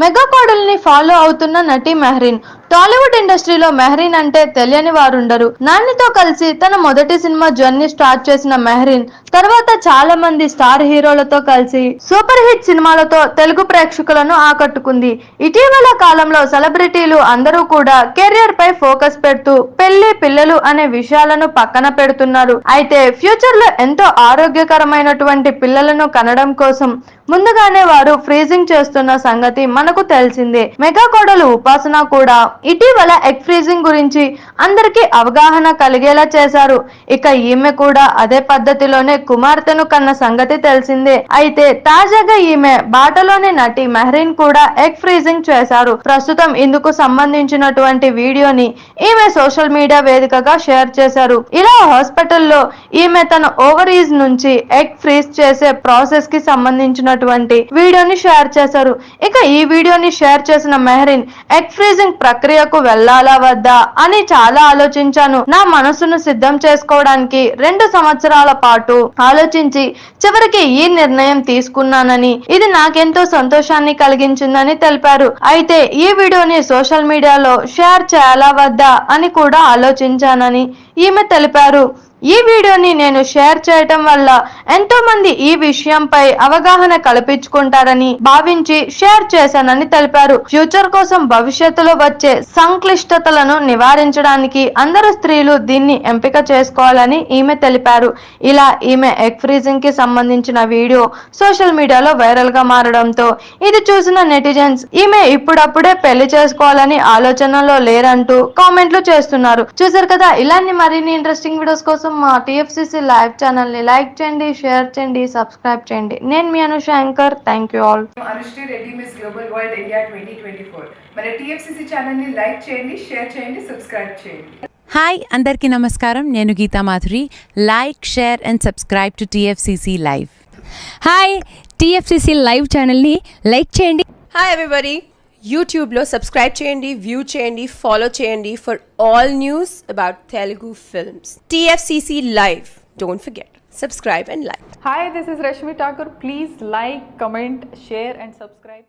Mega కోడల్ని follow అవుతున్న నటి మెహరీన్. టాలీవుడ్ ఇండస్ట్రీలో మెహరీన్ అంటే తెలియని వారుండరు. నానితో కలిసి తన మొదటి సినిమా జర్నీ స్టార్ట్ చేసిన మెహరీన్ తర్వాత చాలా మంది స్టార్ హీరోలతో కలిసి సూపర్ హిట్ సినిమాలతో తెలుగు ప్రేక్షకులను ఆకట్టుకుంది. ఇటీవల కాలంలో సెలబ్రిటీలు అందరూ కూడా కెరియర్ పై ఫోకస్ పెడుతూ పెళ్లి పిల్లలు అనే విషయాలను పక్కన పెడుతున్నారు. అయితే ఫ్యూచర్ లో ఎంతో ఆరోగ్యకరమైనటువంటి పిల్లలను కనడం కోసం ముందుగానే వారు ఫ్రీజింగ్ చేస్తున్న సంగతి మనకు తెలిసిందే. మెగా కోడలు ఉపాసన కూడా ఇటీవల ఎగ్ ఫ్రీజింగ్ గురించి అందరికీ అవగాహన కలిగేలా చేశారు. ఇక ఈమె కూడా అదే పద్ధతిలోనే కుమార్తెను కన్న సంగతి తెలిసిందే. అయితే తాజాగా ఈమె బాటలోని నటి మెహరీన్ కూడా ఎగ్ ఫ్రీజింగ్ చేశారు. ప్రస్తుతం ఇందుకు సంబంధించినటువంటి వీడియోని ఈమె సోషల్ మీడియా వేదికగా షేర్ చేశారు. ఇలా హాస్పిటల్లో ఈమె తన ఓవరీస్ నుంచి ఎగ్ ఫ్రీజ్ చేసే ప్రాసెస్ కి సంబంధించినటువంటి వీడియోని షేర్ చేశారు. ఇక ఈ వీడియోని షేర్ చేసిన మెహరీన్ ఎగ్ ఫ్రీజింగ్ ప్రక్రియకు వెళ్ళాలా వద్దా అని చాలా ఆలోచించాను. నా మనసును సిద్ధం చేసుకోవడానికి 2 సంవత్సరాల పాటు ఆలోచించి చివరికి ఈ నిర్ణయం తీసుకున్నానని, ఇది నాకెంతో సంతోషాన్ని కలిగించిందని తెలిపారు. అయితే ఈ వీడియోని సోషల్ మీడియాలో షేర్ చేయాలా వద్దా అని కూడా ఆలోచించానని ఈమె తెలిపారు. ఈ వీడియోని నేను షేర్ చేయటం వల్ల ఎంతో మంది ఈ విషయంపై అవగాహన కల్పించుకుంటారని భావించి షేర్ చేశానని తెలిపారు. ఫ్యూచర్ కోసం భవిష్యత్తులో వచ్చే సంక్లిష్టతలను నివారించడానికి అందరు స్త్రీలు దీన్ని ఎంపిక చేసుకోవాలని ఈమె తెలిపారు. ఇలా ఈమె ఎగ్ ఫ్రీజింగ్ కి సంబంధించిన వీడియో సోషల్ మీడియాలో వైరల్ గా మారడంతో ఇది చూసిన నెటిజన్స్ ఈమె ఇప్పుడప్పుడే పెళ్లి చేసుకోవాలని ఆలోచనలో లేరంటూ కామెంట్లు చేస్తున్నారు. చూసారు కదా, ఇలాంటి మరిన్ని ఇంట్రెస్టింగ్ వీడియోస్ కోసం మా టీఎఫ్సీసీ లైవ్ ఛానల్ ని లైక్ చేయండి, షేర్ చేయండి, సబ్స్క్రైబ్ చేయండి. నేను మీ Anusha anchor. Thank you all. Anusri Reddy miss global world India 2024 మన టీఎఫ్సీసీ ఛానల్ ని లైక్ చేయండి, షేర్ చేయండి, సబ్స్క్రైబ్ చేయండి. హాయ్ అందరికీ నమస్కారం. నేను Geetha Madhuri. Like, share and subscribe to TFCC live. Hi, TFCC live ఛానల్ని లైక్ చేయండి. హాయ్ ఎవ్రీబడి, యూట్యూబ్లో సబ్స్క్రైబ్ చేయండి, వ్యూ చేయండి, ఫాలో చేయండి for all news about Telugu films. TFCC live, don't forget, subscribe and like. Hi, this is Rashmi Thakur. Please like, comment, share and subscribe.